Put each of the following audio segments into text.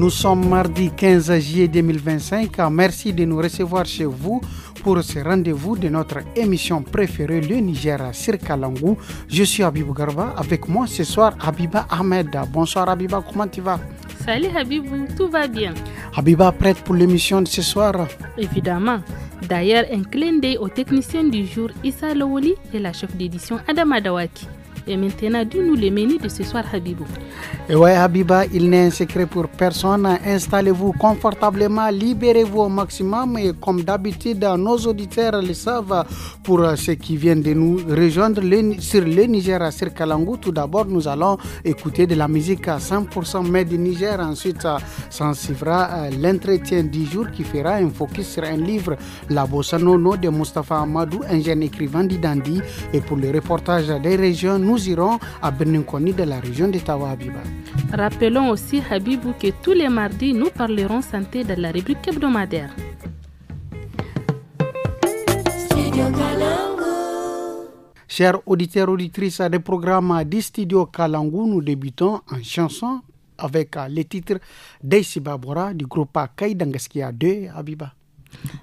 Nous sommes mardi 15 juillet 2025. Merci de nous recevoir chez vous pour ce rendez-vous de notre émission préférée, le Niger sur Kalangou. Je suis Habibou Garba. Avec moi ce soir, Habiba Ahmed. Bonsoir Habiba, comment tu vas? Salut Habibou, tout va bien. Habiba, prête pour l'émission de ce soir? Évidemment. D'ailleurs, un clin d'œil au technicien du jour, Issa Lawoli, et la chef d'édition Adama Dawaki. Et maintenant, dis-nous le menu de ce soir, Habibou. Et ouais, Habiba, il n'est un secret pour personne. Installez-vous confortablement, libérez-vous au maximum. Et comme d'habitude, nos auditeurs le savent, pour ceux qui viennent de nous rejoindre sur le Niger, sur Kalangou, tout d'abord, nous allons écouter de la musique à 100% made in Niger. Ensuite, s'en suivra l'entretien du jour qui fera un focus sur un livre, La Bossa Nono de Mustapha Amadou, un jeune écrivain d'Idandi. Et pour le reportage des régions, nous irons à Berninkoni de la région de Tawa, Habiba. Rappelons aussi, Habibou, que tous les mardis, nous parlerons santé dans la rubrique hebdomadaire. Chers auditeurs et auditrices des programmes du Studio Kalangou, nous débutons en chanson avec le titre d'Aïssi Babora du groupe Kaidangaskia 2, Habiba.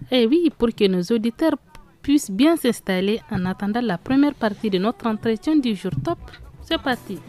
Eh oui, pour que nos auditeurs puissent bien s'installer en attendant la première partie de notre entretien du jour. Top, c'est parti.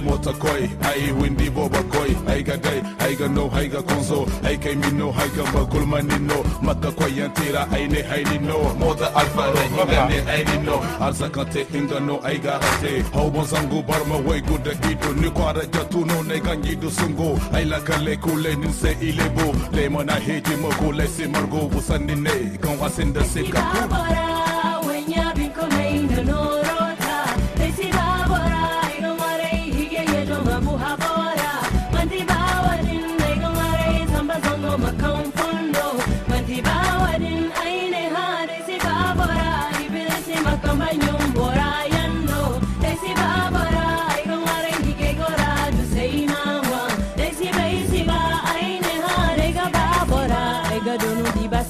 Mota koi, ai windi boba koi, ai ga gai, ai ga no, ai ga konzo, ai kai mino, ai ga bakul manino, maka koi antira, ai ne ai no, moda alfa hinga ne ai no, alza kante hinga no, ai ga hate, hau bonzangu barma wai guda ido, ni kwara jatu no ne ganyi do sungo, ai la kale kule ninse ilebo, le mana heji moko le se margo busanine, kan wasinda se kaku.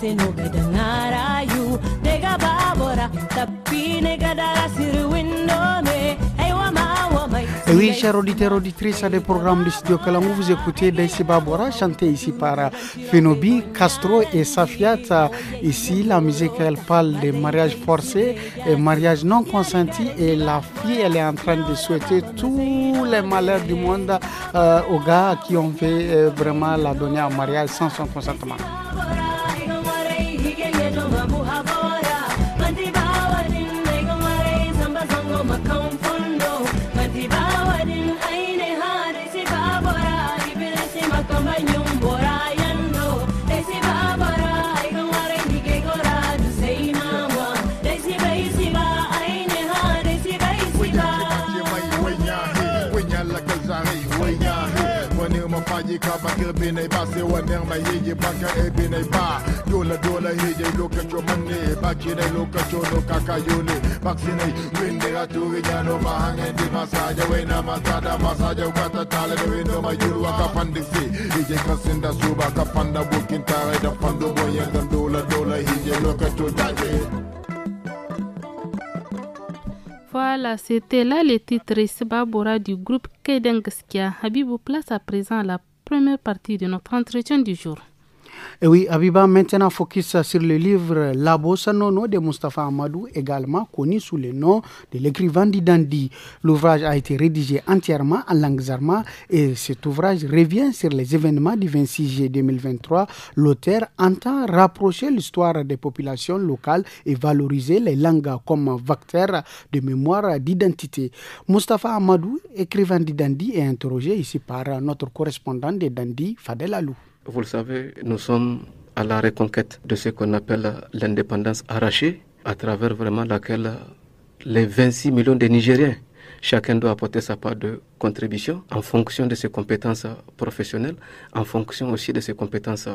No gadangara you nega babora tapi nega dara sir window me ay wama mai. Et oui, chers auditeurs et auditrices des programmes du Studio Kalangou, vous écoutez Daïssi Babora chanté ici par Fenobi, Castro et Safiat. Ici, la musique, elle parle de mariage forcé et mariage non consenti. Et la fille, elle est en train de souhaiter tous les malheurs du monde aux gars qui ont fait vraiment la donner en mariage sans son consentement. Kaba bine ba se wannan mai yi banka e bine ba dole hije lokacin manne baki da lokacin no kaka yole vaccine winde aturi nyano ma hangen di masaje wena masada masaje kata tale do windo ma yuru ka pandisi hije kasinda suba ka panda bukin tare da pando boyen dan dole hije lokacin daje. Voilà, c'était là le titre Sibabora du groupe Kaidangaskia. Habibou, place à présent la première partie de notre entretien du jour. Et oui, Habiba, maintenant focus sur le livre La Bossa Nono de Mustapha Amadou, également connu sous le nom de l'écrivain d'Idandi. L'ouvrage a été rédigé entièrement en langue zarma et cet ouvrage revient sur les événements du 26 juillet 2023. L'auteur entend rapprocher l'histoire des populations locales et valoriser les langues comme vecteur de mémoire d'identité. Mustapha Amadou, écrivain d'Idandi, est interrogé ici par notre correspondant de Dandi, Fadel Alou. Vous le savez, nous sommes à la reconquête de ce qu'on appelle l'indépendance arrachée, à travers vraiment laquelle les 26 millions de Nigériens chacun doit apporter sa part de contribution en fonction de ses compétences professionnelles, en fonction aussi de ses compétences,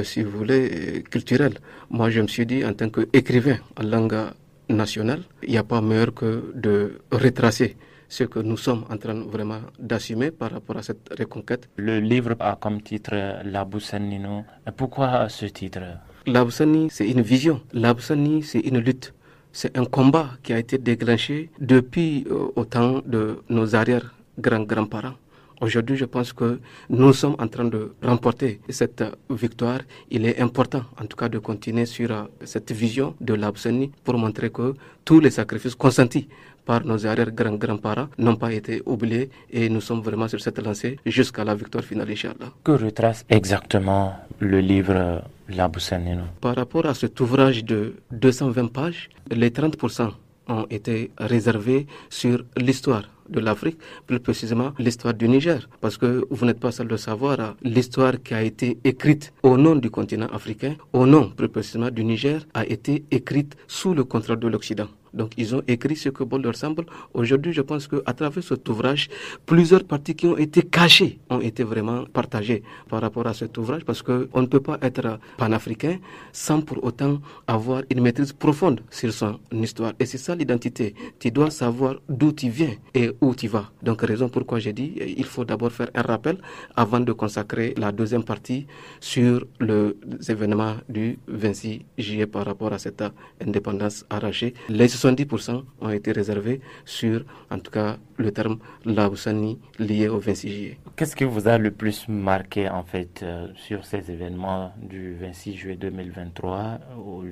si vous voulez, culturelles. Moi, je me suis dit, en tant qu'écrivain en langue nationale, il n'y a pas meilleur que de retracer ce que nous sommes en train vraiment d'assumer par rapport à cette reconquête. Le livre a comme titre Labousanino. Pourquoi ce titre? Laboussani, c'est une vision. Laboussani, c'est une lutte. C'est un combat qui a été déclenché depuis au temps de nos arrière-grands-grands-parents. Aujourd'hui, je pense que nous sommes en train de remporter cette victoire. Il est important, en tout cas, de continuer sur cette vision de l'Absani pour montrer que tous les sacrifices consentis par nos arrière-grands-grands-parents n'ont pas été oubliés et nous sommes vraiment sur cette lancée jusqu'à la victoire finale, Inch'Allah. Que retrace exactement le livre Labousanino? Par rapport à cet ouvrage de 220 pages, les 30% ont été réservés sur l'histoire de l'Afrique, plus précisément l'histoire du Niger. Parce que vous n'êtes pas seul de savoir, l'histoire qui a été écrite au nom du continent africain, au nom plus précisément du Niger, a été écrite sous le contrôle de l'Occident. Donc ils ont écrit ce que bon leur semble. Aujourd'hui, je pense qu'à travers cet ouvrage, plusieurs parties qui ont été cachées ont été vraiment partagées par rapport à cet ouvrage, parce qu'on ne peut pas être panafricain sans pour autant avoir une maîtrise profonde sur son histoire. Et c'est ça l'identité. Tu dois savoir d'où tu viens et où tu vas. Donc raison pourquoi j'ai dit, il faut d'abord faire un rappel avant de consacrer la deuxième partie sur les événements du 26 juillet par rapport à cette indépendance arrachée. Les 70% ont été réservés sur, en tout cas, le terme Laboussani lié au 26 juillet. Qu'est-ce qui vous a le plus marqué, en fait, sur ces événements du 26 juillet 2023,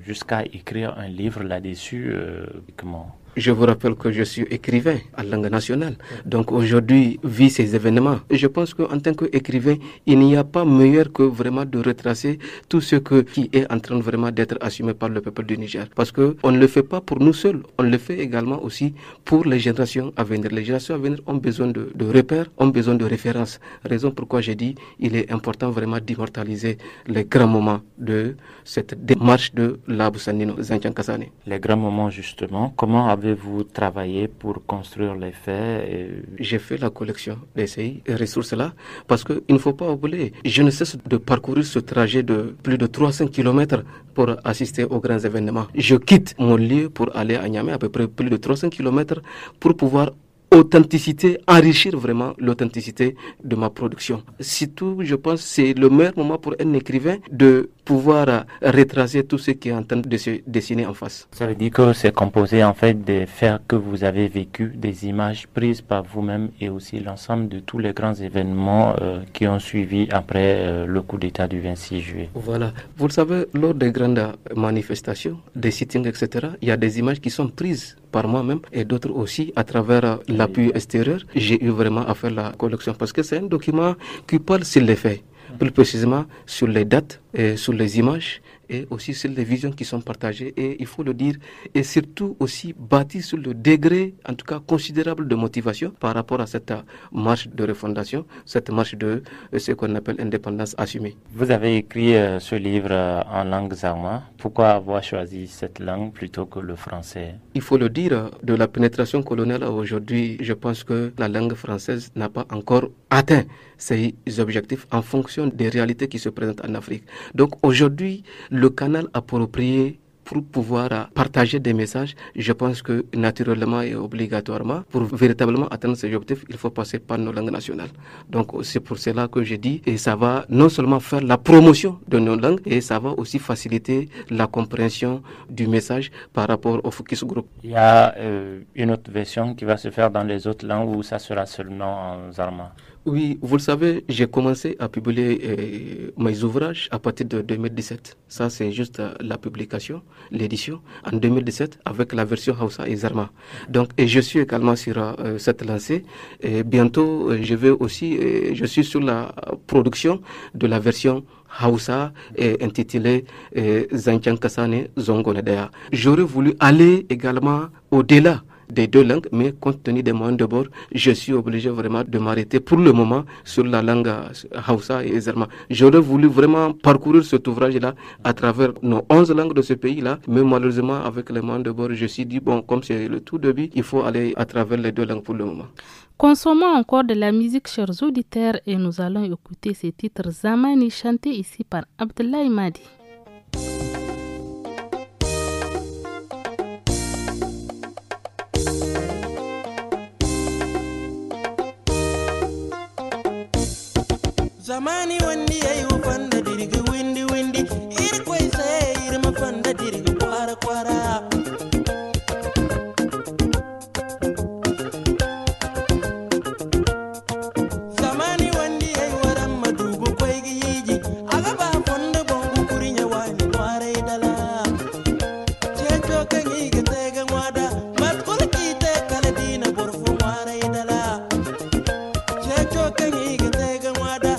jusqu'à écrire un livre là-dessus? Comment? Je vous rappelle que je suis écrivain en langue nationale. Donc aujourd'hui, vu ces événements, je pense qu'en tant qu'écrivain, il n'y a pas meilleur que vraiment de retracer tout ce qui est en train vraiment d'être assumé par le peuple du Niger. Parce qu'on ne le fait pas pour nous seuls, on le fait également aussi pour les générations à venir. Les générations à venir ont besoin de repères, ont besoin de références. Raison pourquoi j'ai dit il est important vraiment d'immortaliser les grands moments de cette démarche de Labousanino Zanchan Kassane. Les grands moments, justement, comment avez-vous travaillé pour construire les faits? J'ai fait la collection de ces ressources-là parce qu'il ne faut pas oublier, je ne cesse de parcourir ce trajet de plus de 300 km pour assister aux grands événements. Je quitte mon lieu pour aller à Niamey, à peu près plus de 300 km, pour pouvoir enrichir vraiment l'authenticité de ma production. Surtout, je pense que c'est le meilleur moment pour un écrivain de pouvoir retracer tout ce qui est en train de se dessiner en face. Ça veut dire que c'est composé en fait des faits que vous avez vécus, des images prises par vous-même et aussi l'ensemble de tous les grands événements qui ont suivi après le coup d'État du 26 juillet. Voilà. Vous le savez, lors des grandes manifestations, des sittings, etc., il y a des images qui sont prises par moi-même et d'autres aussi à travers l'appui extérieur. J'ai eu vraiment à faire la collection parce que c'est un document qui parle sur les faits, plus précisément sur les dates, et sur les images et aussi sur les visions qui sont partagées, et il faut le dire, et surtout aussi bâti sur le degré en tout cas considérable de motivation par rapport à cette marche de refondation, cette marche de ce qu'on appelle indépendance assumée. Vous avez écrit ce livre en langue zarma. Pourquoi avoir choisi cette langue plutôt que le français? Il faut le dire, de la pénétration coloniale à aujourd'hui, je pense que la langue française n'a pas encore atteint ses objectifs en fonction des réalités qui se présentent en Afrique. Donc aujourd'hui, le canal approprié pour pouvoir partager des messages, je pense que naturellement et obligatoirement, pour véritablement atteindre ces objectifs, il faut passer par nos langues nationales. Donc c'est pour cela que je dis, et ça va non seulement faire la promotion de nos langues, et ça va aussi faciliter la compréhension du message par rapport au focus group. Il y a une autre version qui va se faire dans les autres langues ou ça sera seulement en zarma? Oui, vous le savez, j'ai commencé à publier mes ouvrages à partir de 2017. Ça, c'est juste la publication, l'édition, en 2017, avec la version Hausa et Zarma. Donc, et je suis également sur cette lancée. Et bientôt, je suis sur la production de la version Hausa intitulée Zanchan Kassane Zongonedea. J'aurais voulu aller également au-delà des deux langues, mais compte tenu des moyens de bord, je suis obligé vraiment de m'arrêter pour le moment sur la langue Hausa et Zarma. J'aurais voulu vraiment parcourir cet ouvrage-là à travers nos 11 langues de ce pays-là, mais malheureusement, avec les moyens de bord, je me suis dit, bon, comme c'est le tout début, il faut aller à travers les deux langues pour le moment. Consommons encore de la musique, chers auditeurs, et nous allons écouter ces titres Zamani chantés ici par Abdoulaye Madi. Zamani wandi ayu fanda dirigi windi windi ir koy say ir ma fanda dirigi kwara kwara Zamani wandi ayu waram madugo koy gi yiji aga ba fonda bongu kurinya wani kwara idala checho kangi gete ga wada mat kul kite kala dina borfu kwara idala checho kangi gete ga wada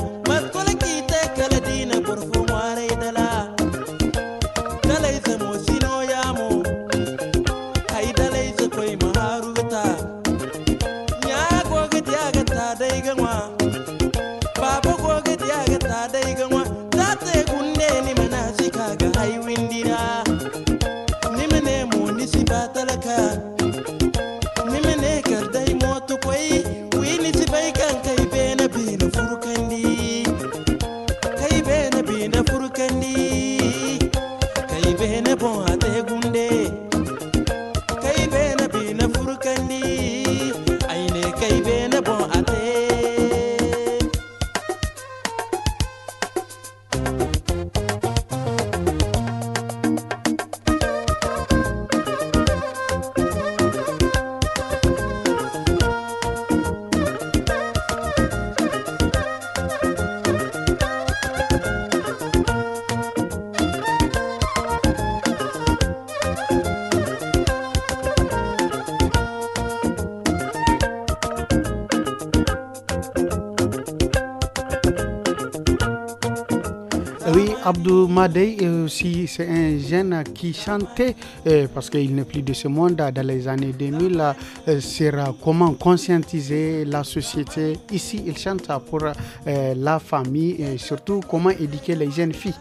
Oui, Abdou Madei aussi, c'est un jeune qui chantait, parce qu'il n'est plus de ce monde, dans les années 2000, sur comment conscientiser la société. Ici, il chante pour la famille et surtout comment éduquer les jeunes filles.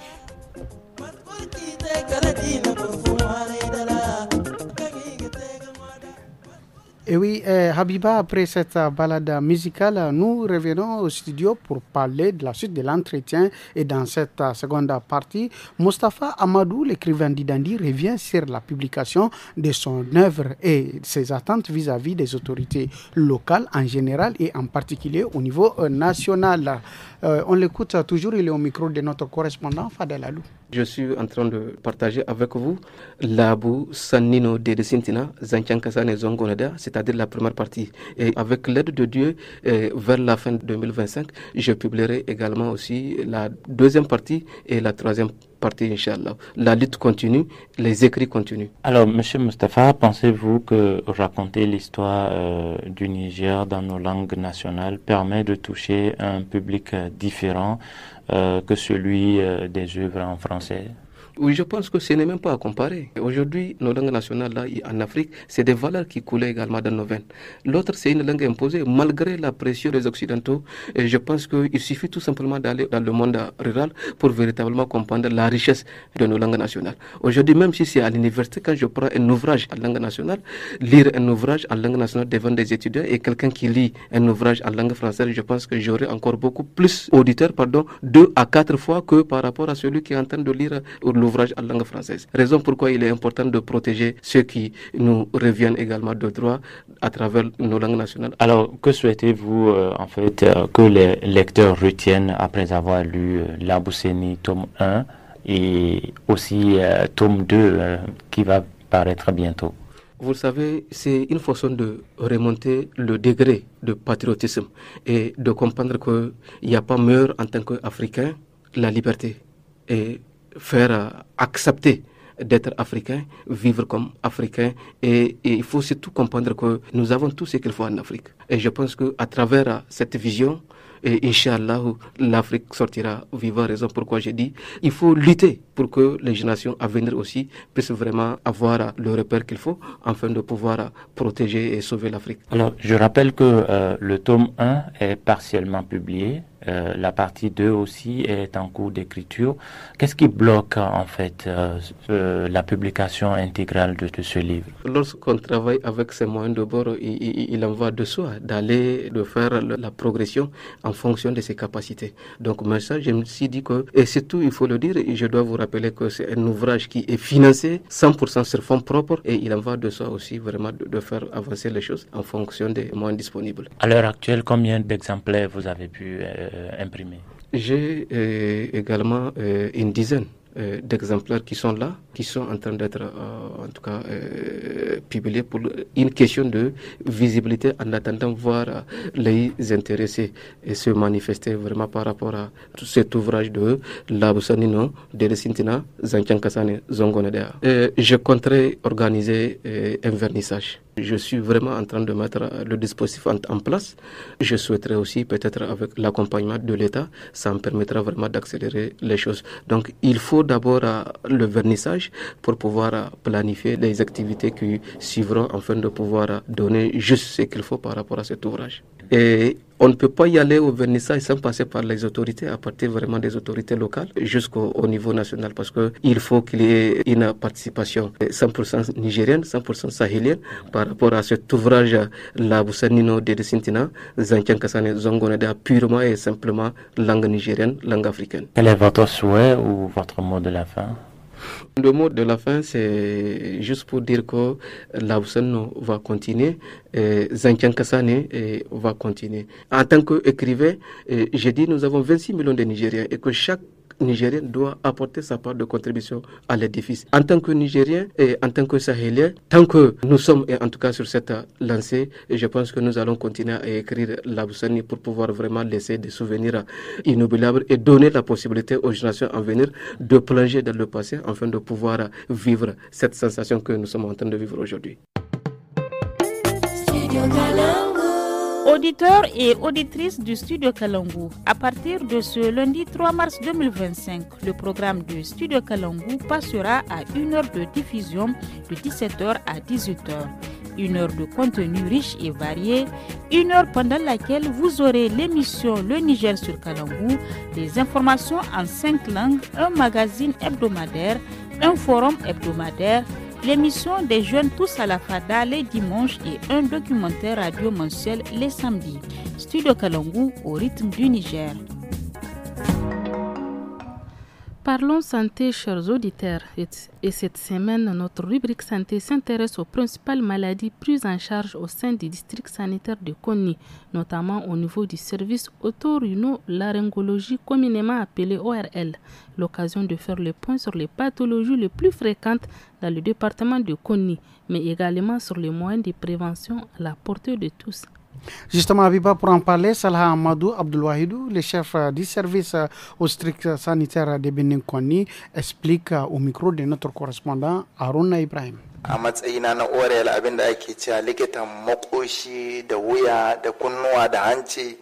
Et oui, Habiba, après cette balade musicale, nous revenons au studio pour parler de la suite de l'entretien. Et dans cette seconde partie, Mustapha Amadou, l'écrivain d'Idandi, revient sur la publication de son œuvre et ses attentes vis-à-vis des autorités locales en général et en particulier au niveau national. On l'écoute toujours, il est au micro de notre correspondant Fadel Alou. Je suis en train de partager avec vous Labu Sannino de Sintina, Zanchankasane Zongoneda, c'est-à-dire la première partie. Et avec l'aide de Dieu, vers la fin de 2025, je publierai également aussi la deuxième partie et la troisième partie, Inch'Allah. La lutte continue, les écrits continuent. Alors, M. Mustapha, pensez-vous que raconter l'histoire du Niger dans nos langues nationales permet de toucher un public différent que celui des œuvres en français? Oui, je pense que ce n'est même pas à comparer. Aujourd'hui, nos langues nationales là, en Afrique, c'est des valeurs qui coulaient également dans nos veines. L'autre, c'est une langue imposée, malgré la pression des Occidentaux. Et je pense qu'il suffit tout simplement d'aller dans le monde rural pour véritablement comprendre la richesse de nos langues nationales. Aujourd'hui, même si c'est à l'université, quand je prends un ouvrage en langue nationale, lire un ouvrage en langue nationale devant des étudiants et quelqu'un qui lit un ouvrage en langue française, je pense que j'aurai encore beaucoup plus auditeurs, 2 à 4 fois que par rapport à celui qui est en train de lire l'ouvrage en langue française. Raison pourquoi il est important de protéger ceux qui nous reviennent également de droit à travers nos langues nationales. Alors, que souhaitez-vous en fait que les lecteurs retiennent après avoir lu Labousseni tome 1 et aussi tome 2 qui va paraître bientôt? Vous savez, c'est une façon de remonter le degré de patriotisme et de comprendre qu'il n'y a pas meilleur en tant qu'Africain, la liberté. Et faire accepter d'être africain, vivre comme africain et il faut surtout comprendre que nous avons tout ce qu'il faut en Afrique. Et je pense qu'à travers cette vision, et Inch'Allah, l'Afrique sortira vivant. Raison pourquoi j'ai dit il faut lutter pour que les générations à venir aussi puissent vraiment avoir le repère qu'il faut afin de pouvoir protéger et sauver l'Afrique. Alors, je rappelle que le tome 1 est partiellement publié. La partie 2 aussi est en cours d'écriture. Qu'est-ce qui bloque en fait la publication intégrale de ce livre? Lorsqu'on travaille avec ces moyens de bord, il en va de soi d'aller, de faire la progression en fonction de ses capacités. Donc, mais ça, je me suis dit que, et surtout, il faut le dire, et je dois vous rappeler que c'est un ouvrage qui est financé 100% sur fonds propres, et il en va de soi aussi vraiment de faire avancer les choses en fonction des moyens disponibles. À l'heure actuelle, combien d'exemplaires vous avez pu imprimer? J'ai également une dizaine d'exemplaires qui sont là, qui sont en train d'être en tout cas publiés pour une question de visibilité en attendant voir les intéressés et se manifester vraiment par rapport à tout cet ouvrage de Labusanino, de Sintina, Zanchan Zongonedea. Je compterai organiser un vernissage. Je suis vraiment en train de mettre le dispositif en place. Je souhaiterais aussi, peut-être avec l'accompagnement de l'État, ça me permettra vraiment d'accélérer les choses. Donc, il faut d'abord le vernissage pour pouvoir planifier les activités qui suivront afin de pouvoir donner juste ce qu'il faut par rapport à cet ouvrage. Et on ne peut pas y aller au vernissage sans passer par les autorités, à partir vraiment des autorités locales jusqu'au niveau national, parce qu'il faut qu'il y ait une participation 100% nigérienne, 100% sahélienne par rapport à cet ouvrage La Busanino de Sintina, Zanchan Kassane Zongoneda, purement et simplement langue nigérienne, langue africaine. Quel est votre souhait ou votre mot de la fin? Le mot de la fin, c'est juste pour dire que la Busanino va continuer, Zanchan Kassane va continuer. En tant qu'écrivain, j'ai dit nous avons 26 millions de Nigériens et que chaque Nigérien doit apporter sa part de contribution à l'édifice. En tant que Nigérien et en tant que Sahélien, tant que nous sommes en tout cas sur cette lancée, je pense que nous allons continuer à écrire la Busanino pour pouvoir vraiment laisser des souvenirs inoubliables et donner la possibilité aux générations à venir de plonger dans le passé afin de pouvoir vivre cette sensation que nous sommes en train de vivre aujourd'hui. Auditeurs et auditrices du Studio Kalangu, à partir de ce lundi 3 mars 2025, le programme de Studio Kalangu passera à 1 heure de diffusion de 17h à 18h. 1 heure de contenu riche et varié, 1 heure pendant laquelle vous aurez l'émission Le Niger sur Kalangu, des informations en 5 langues, un magazine hebdomadaire, un forum hebdomadaire, l'émission des jeunes tous à la fada les dimanches et un documentaire radio mensuel les samedis. Studio Kalangu au rythme du Niger. Parlons santé, chers auditeurs. Et cette semaine, notre rubrique santé s'intéresse aux principales maladies prises en charge au sein du district sanitaire de Konni, notamment au niveau du service otorhinolaryngologie communément appelé ORL. L'occasion de faire le point sur les pathologies les plus fréquentes dans le département de Konni, mais également sur les moyens de prévention à la portée de tous. Justement, Abiba, pour en parler, Salah Amadou Abdoulwahidou, le chef du service au district sanitaire de Benin Konni, explique au micro de notre correspondant Aruna Ibrahim. A matsayina na orel abin da ake cewa likitan makoshi da wuya da kunnuwa da hanci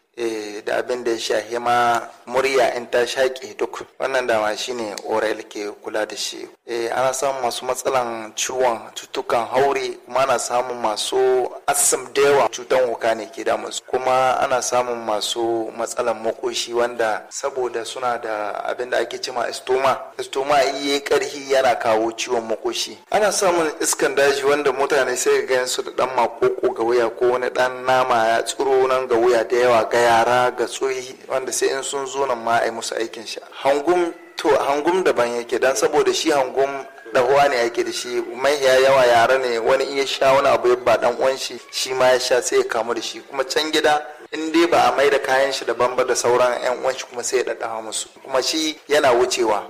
da abin da ya shahi ma murya in ta shaƙe duk wannan dama shine oral ke kula da shi. Ana samun masu matsalan ciwon cutukan haure, kuma ana samun masu asam da yawa cutan wuka ne ke damu su, kuma ana samun masu matsalan makoshi wanda saboda suna da abin da ake cewa estoma iya karhi yana kawo ciwon makoshi. Ana samun iskan daji wanda mutane sai ga su da dan makoko ga wuya ko wani dan nama ya tsiro nan ga wuya da yawa ga yara ga tsohi wanda sai in sun zo nan ma ai musu aikin shi. Hangum daban yake dan saboda shi hangum dahuwa ne yake da shi mai yawa yara ne, wani iya sha wani abu ya ba dan uwan shi ma ya sha sai ya kamu da shi, kuma can gida in dai ba a mai da kayan shi daban ba da sauran yan uwan shi kuma sai ya daddawa musu, kuma shi yana wucewa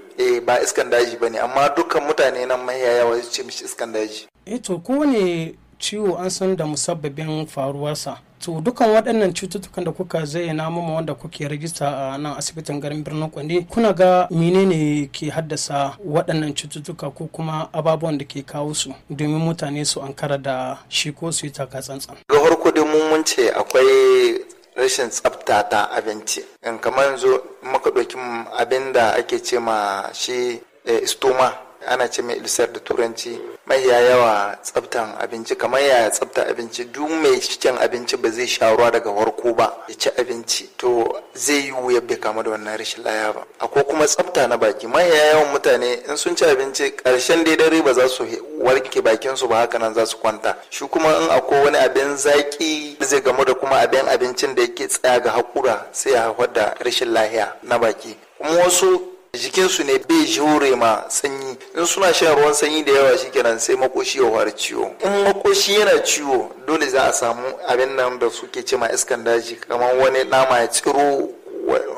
ba iskan daji bane, amma dukkan mutane nan mai yawa su ce mishi iskan daji. To kowane ciwo an san da musabbabin faruwarsa. To dukan waɗannan cututtukan da kuka zayyana mu wanda kuke rajista a nan asibitin garin birnin Kwande, kuna ga menene ke haddasa waɗannan cututtuka ko kuma ababuwan da ke kawo su domin mutane su ankara da shi ko su yi taka tsantsan? Ga farko dai mun ce akwai rashin tsafta ta abinci. Kamar yanzu muka ɗauki abin da ake ce ma shi stoma, ana ce mai ilisar da turanci, mai yawa tsaftan abinci. Kamar yaya tsafta abinci, duk mai cikin abinci ba zai sha ruwa daga farko ba ya ci abinci, to zai yi wuya bai kama da wannan rashin laya ba. Akwai kuma tsafta na baki, mai yawan mutane in sun ci abinci karshen dare ba za su warke bakin su ba, haka nan za su kwanta. Shi kuma in akwai wani abin zaki zai gamu da kuma abincin da yake tsaya ga hakura, sai ya haifar da rashin lahiya na baki. Kuma wasu jikinsu ne bai jure ma sanyi, in suna shan ruwan sanyi da yawa shikenan sai makoshi ya fara ciwo. In makoshi yana ciwo dole za a samu abin nan da suke ce ma iskan daji, kamar wani nama ya tsiro,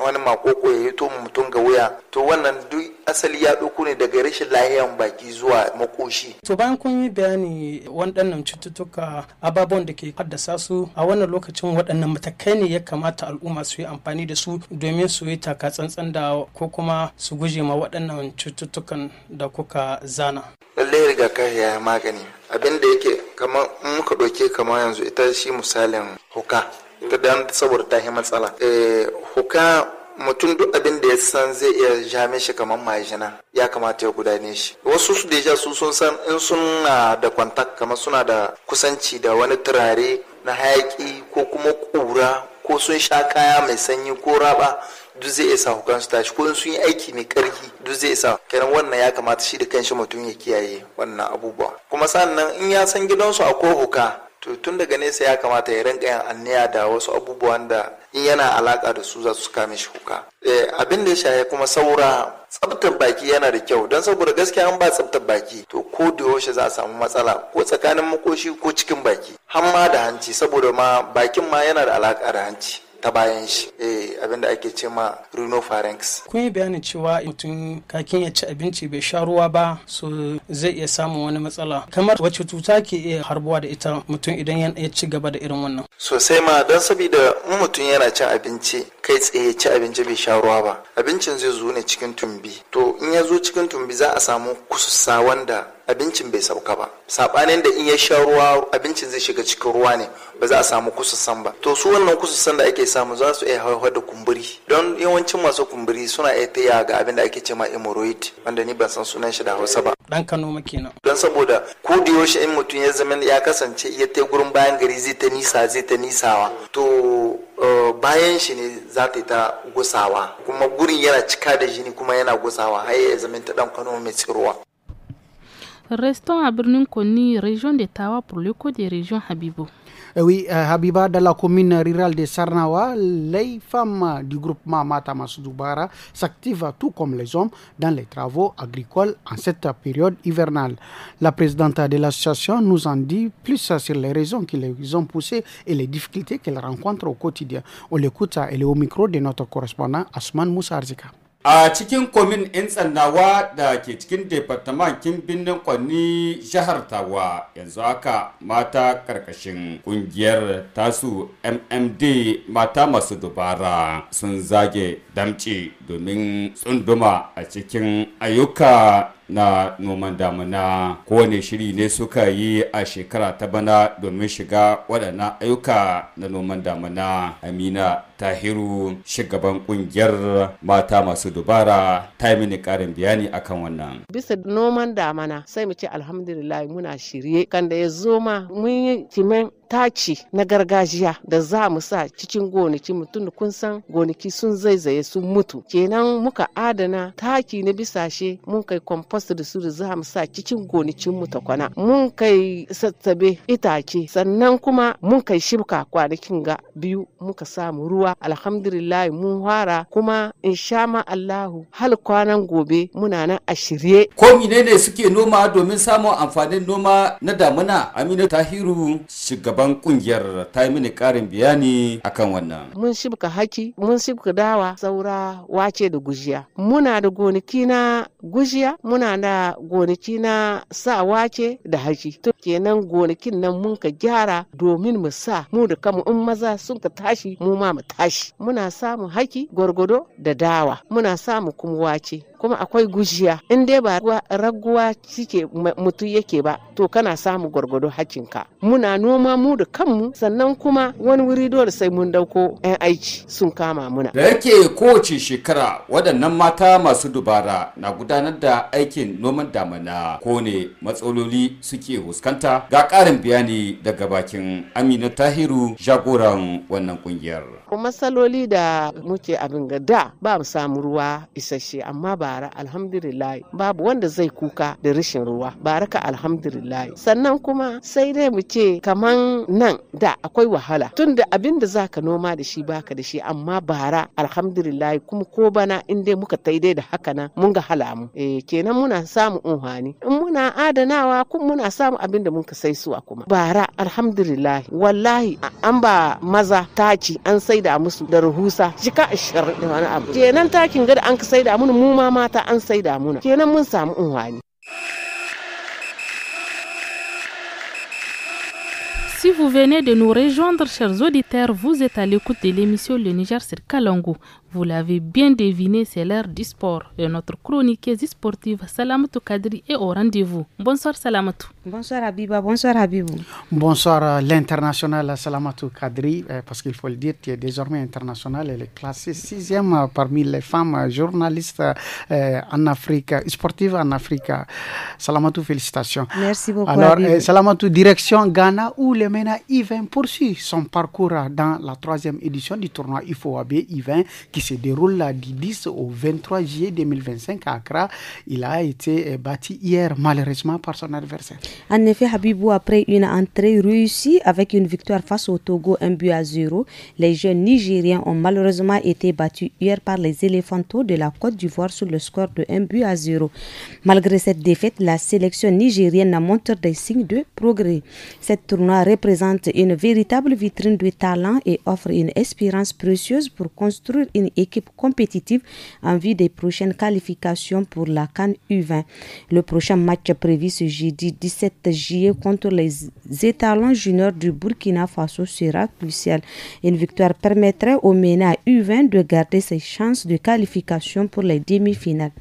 wani makoko ya hito mutum ga wuya, to wannan duk asali ya ɗauko ne daga rashin lahiyan baki zuwa makoshi. To bayan kun yi bayani waɗannan cututtuka, ababen da ke haddasa su, a wannan lokacin waɗannan matakai ne ya kamata al'umma su yi amfani da su domin su yi taka tsantsan da ko kuma su guje ma waɗannan cututtukan da kuka zana? Lallai rigakafi ya magani. Abin da yake kamar muka ɗauke kamar yanzu ita shi misalin huka, ita dan saboda ta yi matsala. Huka mutum duk abin da ya san zai iya ja mishi kamar majina ya kamata ya gudane shi. Wasu su da su sun san in suna da kwantak, kamar suna da kusanci da wani turare na hayaki ko kuma kura, ko sun sha kaya mai sanyi ko raba, duk zai isa hukan su tashi, ko sun yi aiki mai karfi duk zai isa. Kenan wannan ya kamata shi da kanshi mutum ya kiyaye wannan abubuwa. Kuma sannan in ya san gidansu akwai huka, to tun daga nesa ya kamata ya rinka yin anniya da wasu abubuwan da in yana alaka da su za su kame shi huka. Abin da ya shaye kuma saura, tsabtar baki yana da kyau, don saboda gaskiya an ba tsabtar baki to ko da yaushe za a samu matsala, ko tsakanin makoshi ko cikin baki, har ma da hanci, saboda ma bakin ma yana da alaka da hanci ta bayan shi, abin da ake ce ma rhinopharynx. Kun yi bayanin cewa mutum kakin ya ci abinci bai sha ruwa ba, so zai iya samun wani matsala. Kamar wacce cuta ke iya harbuwa da ita mutum idan ya ci gaba da irin wannan? Sosai ma, don saboda in mutum yana cin abinci kai tsaye ci abinci bai sha ruwa ba, abincin zai zo ne cikin tumbi. To in ya zo cikin tumbi za a samu kusussa wanda abincin bai sauka ba, sabanin da in ya sha ruwa abincin zai shiga cikin ruwa ne, ba za a samu kusussan ba. To su wannan kusussan da ake samu za su iya haifar da kumburi, don yawancin masu kumburi suna iya taya ga abin da ake ce ma hemorrhoid, wanda ni ban san sunan shi da Hausa ba. Dan Kano kenan. Don saboda ko da yaushe in mutum ya zama ya kasance ya tai gurin bayan gari zai ta nisawa, to bayan shi ne za ta yi ta gusawa, kuma gurin yana cika da jini kuma yana gusawa, har ya zama ta dan Kano mai tsirowa. Restons à Birnin-Konni, région de Tawa, pour l'écho des régions Habibou. Oui, Habiba, dans la commune rurale de Sarnawa, les femmes du groupement Mata Massoudubara s'activent tout comme les hommes dans les travaux agricoles en cette période hivernale. La présidente de l'association nous en dit plus sur les raisons qui les ont poussées et les difficultés qu'elles rencontrent au quotidien. On l'écoute, elle est au micro de notre correspondant Asman Moussardzika. A cikin komin 'yan tsannawa da ke cikin departamentin birnin Kwanni jihar Tawa, yanzu haka mata karkashin kungiyar tasu MMD mata masu dubara sun zage damce domin tsunduma a cikin ayyuka na noman damuna. Kowane shiri ne suka yi a shekara ta bana domin shiga waɗannan ayyuka na noman damuna. Amina Tahiru, shugaban kungiyar mata masu dubara, ta yi mini ƙarin bayani akan wannan. Bisa noman damana sai mu ce alhamdulillah muna shirye, kan da ya zo ma mun yi timen taci na gargajiya da za mu sa cikin gonaki, mutum da kun san gonaki sun zaizaye sun mutu, kenan muka adana taki na bisashe, mun kai compost da su da za mu sa cikin gonakin mu ta kwana, mun kai sassabe itace, sannan kuma mun kai shibka kwanakin ga biyu muka samu ruwa. Alhamdulillah mun fara, kuma insha ma Allahu hal kwanan gobe muna nan a shirye. Ko menene suke noma domin samun amfanin noma na damuna? Amina Tahiru, shugaban kungiyar, ta yi mini karin bayani akan wannan. Mun shibka haki, mun shibka dawa, saura wace da gujiya. Muna da gonaki na gujiya, muna da gonaki na sa wake da haji. To kenan gonakin nan mun ka gyara domin mu sa mu da kanmu in maza sun ka tashi mu ma mu tashi. Muna samun haki gwargwado da dawa, muna samu kuma wake. Kuma akwai gujiya in dai ba raguwa cike mutum yake ba to kana samu gwargwado hakinka. Muna noma mu da kanmu sannan kuma wani wuri dole sai mun dauko 'yan aiki sun kama muna. Da yake kowace shekara waɗannan mata masu dubara na gudanar da aikin noman damana ko ne matsaloli suke huskanta ga ƙarin bayani daga bakin Amina Tahiru jagoran wannan kungiyar. Matsaloli da muke abin da ba mu samu ruwa isasshe amma bara alhamdulillah babu wanda zai kuka da rashin ruwa baraka alhamdulillah. Sannan kuma sai dai mu ce kaman nan da akwai wahala tunda abin da zaka noma da shi baka da shi amma bara alhamdulillah kuma ko bana in dai muka taidai da haka nan mun ga halamu kenan muna samu unhani in muna adanawa kuma muna samu abin da muka sai suwa kuma bara alhamdulillah wallahi an ba maza taki an saida musu da rahusa jika 20 da wani abu kenan takin gada an ka saida mu ma mata an saida muna kenan mun samu unhani. Si vous venez de nous rejoindre, chers auditeurs, vous êtes à l'écoute de l'émission Le Niger sur Kalangu. Vous l'avez bien deviné, c'est l'heure du sport. Et notre chroniqueuse sportive Salamatou Kadri est au rendez-vous. Bonsoir Salamatou. Bonsoir Habiba, bonsoir Habibou. Bonsoir l'international Salamatou Kadri, parce qu'il faut le dire, tu es désormais international. Elle est classée 6e parmi les femmes journalistes en Afrique, sportives en Afrique. Salamatou, félicitations. Merci beaucoup. Alors, Salamatou, direction Ghana, où le MENA I-20 poursuit son parcours dans la 3e édition du tournoi IFOAB I-20 qui se déroule du 10 au 23 juillet 2025 à Accra. Il a été battu hier malheureusement par son adversaire. En effet, Habibou, après une entrée réussie avec une victoire face au Togo 1-0, les jeunes Nigériens ont malheureusement été battus hier par les Éléphantos de la Côte d'Ivoire sur le score de 1-0. Malgré cette défaite, la sélection nigérienne montre des signes de progrès. Cette tournoi représente une véritable vitrine de talent et offre une espérance précieuse pour construire une équipe compétitive en vue des prochaines qualifications pour la CAN U20. Le prochain match prévu ce jeudi 17 juillet contre les étalons juniors du Burkina Faso sera crucial. Une victoire permettrait au MENA U20 de garder ses chances de qualification pour les demi-finales.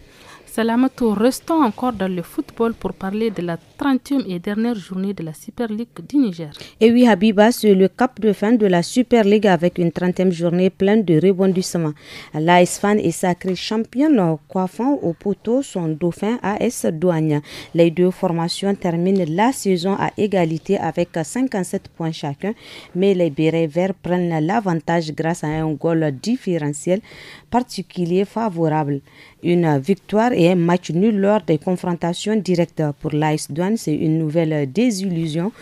Salamatou, restons encore dans le football pour parler de la 30e et dernière journée de la Super League du Niger. Et oui, Habiba, c'est le cap de fin de la Super League avec une 30e journée pleine de rebondissements. L'AS Fan est sacré championne, coiffant au poteau son dauphin AS Douane. Les deux formations terminent la saison à égalité avec 57 points chacun, mais les bérets verts prennent l'avantage grâce à un goal différentiel particulier favorable. Une victoire et un match nul lors des confrontations directes pour l'AS Douane, c'est une nouvelle désillusion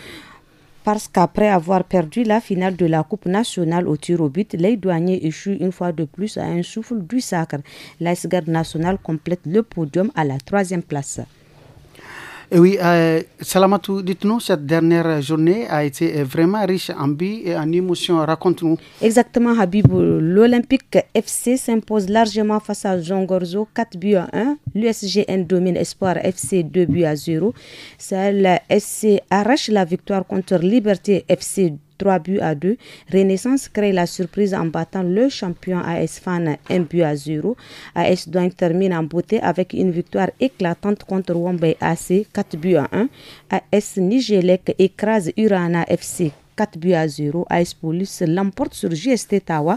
parce qu'après avoir perdu la finale de la Coupe nationale au tir au but, les douaniers échouent une fois de plus à un souffle du sacre. L'AS Garde nationale complète le podium à la 3e place. Et oui, Salamatou, dites-nous, cette dernière journée a été vraiment riche en buts et en émotions. Raconte-nous. Exactement, Habibou. L'Olympique FC s'impose largement face à Zongorzo, 4-1. L'USGN domine Espoir FC 2-0. Sahel SC arrache la victoire contre Liberté FC 3-2. Renaissance crée la surprise en battant le champion AS Fan 1-0. AS Douane termine en beauté avec une victoire éclatante contre Wombe AC 4-1. AS Nigelec écrase Urana FC 4-0. AS Police l'emporte sur JST Tawa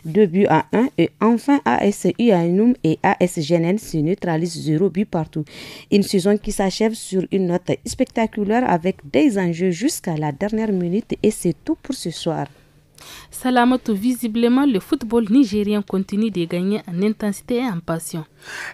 2-1. Et enfin AS Uainum et AS Genen se neutralisent 0 but partout. Une saison qui s'achève sur une note spectaculaire avec des enjeux jusqu'à la dernière minute et c'est tout pour ce soir. Salamatou, visiblement, le football nigérien continue de gagner en intensité et en passion.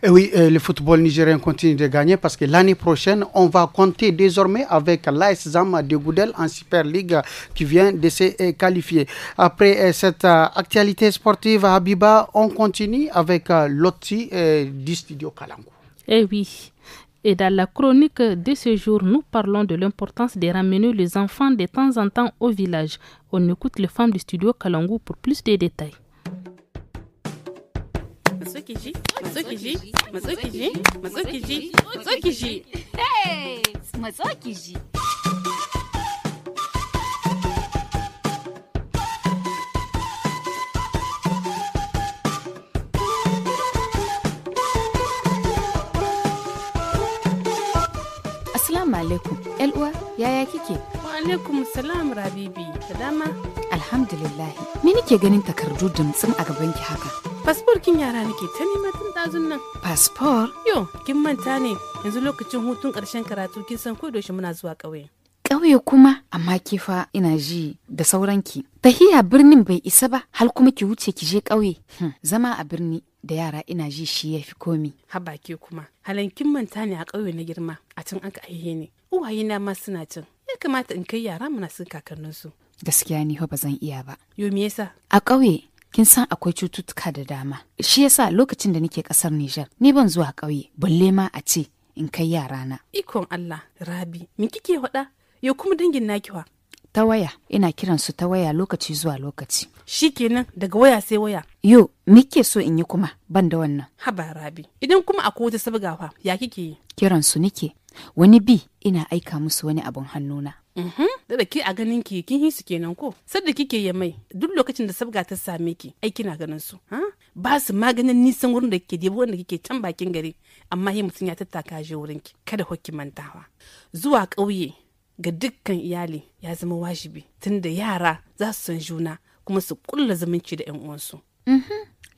Et oui, le football nigérien continue de gagner parce que l'année prochaine, on va compter désormais avec l'AS Zama de Goudel en Super League qui vient de se qualifier. Après cette actualité sportive, Habiba, on continue avec l'OTI du studio Kalangu. Eh oui. Et dans la chronique de ce jour, nous parlons de l'importance de ramener les enfants de temps en temps au village. On écoute les femmes du studio Kalangu pour plus de détails. Hey, matsokiji. Assalamu alaikum. Uwa, yaya kike? Wa alaikum salam Rabibi. Da dama? Alhamdulillah. Me nake ganin takardu dumtsin a gaban ki haka? Fasfor kin yara nake ta nema tun dazun nan. Fasfor? Yo, kin manta ne. Yanzu lokacin hutun karshen karatu kin san ko da muna zuwa ƙauye. Ƙauye kuma? Amma ke fa ina ji da sauranki. Tahiya birnin bai isa ba, hal kuma ki wuce ki je ƙauye. Zama a birni da yara ina ji shi ya fi komi. Haba ke kuma, halan kin manta ne a ƙauye na girma, a can aka aihe ne. Uwaye na ma suna can, ya kamata in kai yara muna sun kakanninsu. Gaskiya ni ba zan iya ba. Yo me yasa? A ƙauye kin san akwai cututtuka da dama. Shi yasa lokacin da nake ƙasar Nijar, ni ban zuwa ƙauye, balle ma a ce in kai yarana. Ikon Allah, Rabi, me kike faɗa? Yau kuma dangin naki wa? Ta waya, ina kiransu ta waya lokaci zuwa lokaci. Shikenan daga waya sai waya. Yo, me ke so in yi kuma ban da wannan? Haba Rabi, idan kuma akwai wata sabgawa, ya kike yi? Kiransu nike. Wani bi ina aika musu wani abun hannuna. Da ke a ganin ki kin hisu kenan ko? Sadda kike ya mai duk lokacin da sabga ta same ki, ai kina ganin su. Ba su maganin nisan wurin da kike debo wanda kike can bakin gari, amma yi mutum ya tattaka je wurin ki. Kada hokki mantawa. Zuwa ƙauye ga dukkan iyali ya zama wajibi tunda yara za su san juna kuma su kulla zumunci da 'yan uwansu.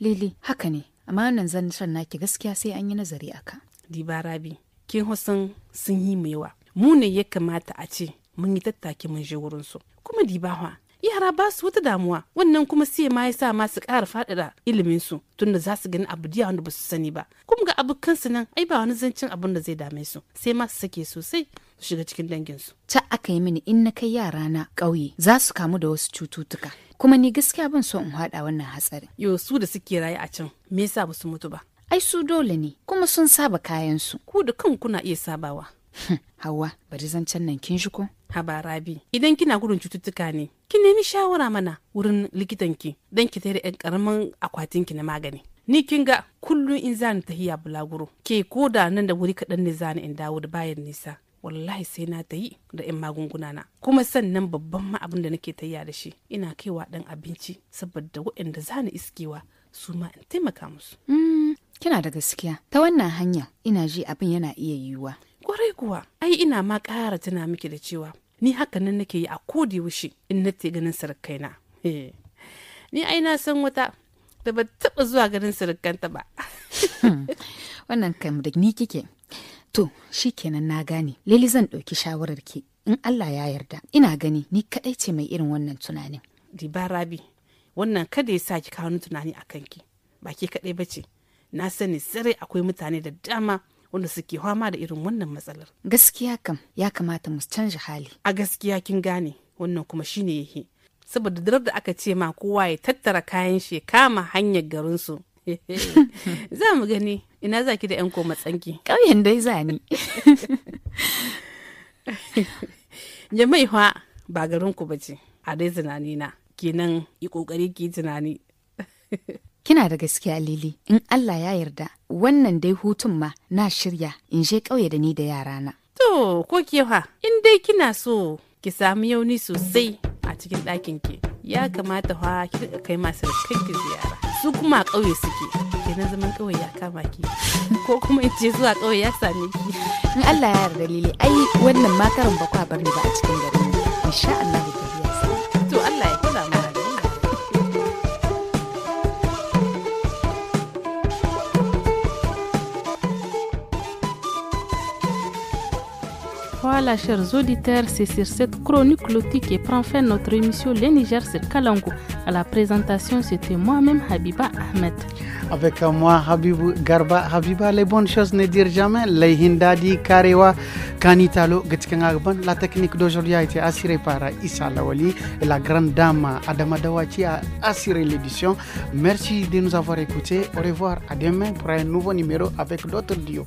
Lili, haka ne, amma wannan zancen naki gaskiya sai an yi nazari aka. Diba Rabi, kin hosan sun yi mu yawa. Mu ne ya kamata a ce mun yi tattaki mun je wurin su. Kuma dibawa, yara ba su wata damuwa, wannan kuma sai ma ya sa ma su ƙara faɗaɗa ilimin su tunda za su gani abu diya wanda ba su sani ba. Kuma ga abokansu nan ai ba wani zancen abun da zai dame su, sai ma su sake sosai su shiga cikin danginsu. Ta aka yi mini in na kai yara na ƙauye za su kamu da wasu cututtuka. Kuma ni gaskiya ban so in haɗa wannan hatsari. Yo su da suke raye a can me yasa ba su mutu ba? Ai su dole ne kuma sun saba kayansu. Ku da kan kuna iya sabawa. Hawa bari zancen nan kin shi ko? Haba Rabi, idan kina gudun cututtuka ne, ki nemi shawara mana wurin likitanki don ki tare ɗan ƙaramin akwatinki na magani. Ni kin ga kullum in zani tahiya bulaguro, ke ko da nan da wuri kaɗan ne zani in dawo da bayan nisa. Wallahi sai na ta yi da 'yan magunguna na kuma sannan babban ma abin da nake tayya da shi ina kaiwa ɗan abinci saboda waɗanda zani iskewa su ma in taimaka musu. Kina da gaskiya ta wannan hanya ina ji abin yana iya yiwuwa. Kwarai kuwa ai ina ma ƙara tuna miki da cewa ni haka nan nake yi a kodi yaushe in na te ganin sarkaina. Ni ai na san wata da ba taɓa zuwa ganin sarkanta ba. Wannan kam da ni kike. To, shi kenan na gane, Lili zan ɗauki shawarar ki, in Allah ya yarda, ina gani ni kaɗai ce mai irin wannan tunanin. Diba Rabi, wannan kada ya sa ki kawo tunani a kanki, ba ki kaɗai ba ce, na sani sarai akwai mutane da dama wanda suke fama da irin wannan matsalar. Gaskiya kam, ya kamata mu canza hali. A gaskiya kin gane, wannan kuma shine yake. Saboda darar da aka ce ma kowa ya tattara kayan shi kama hanyar garinsu. Za mu gani ina za ki da 'yan koma tsanki. Ƙauyen dai za ni. Jamaiwa ba garinku ba ce, a dai tunani na kenan yi ƙoƙari ki tunani. Kina da gaskiya Lili, in Allah ya yarda wannan dai hutun ma na shirya in je ƙauye da ni da yarana. To ko kewa in dai kina so ki samu yauni sosai a cikin ɗakin ki ya kamata fa ki rika kai masu kanki ziyara. Su kuma a ƙauye suke kenan zaman ƙauye ya kama ki ko kuma in ce zuwa ƙauye ya same ki. In Allah ya yarda Lili, ai wannan makarin ba kwa bar ni ba a cikin garin mu. Insha Allah ku tafiya sai. To Allah ya kula mana. Voilà, chers auditeurs, c'est sur cette chronique lotique que prend fin notre émission Les Niger sur Kalangu. À la présentation, c'était moi-même, Habiba Ahmed. Avec moi, Habibou Garba. Habiba, les bonnes choses ne dirent jamais. Les Hindadi, Karewa, Kanitalo, Getskangagban. La technique d'aujourd'hui a été assurée par Issa Lawali et la grande dame Adama Dawachi a assuré l'édition. Merci de nous avoir écoutés. Au revoir, à demain pour un nouveau numéro avec d'autres duos.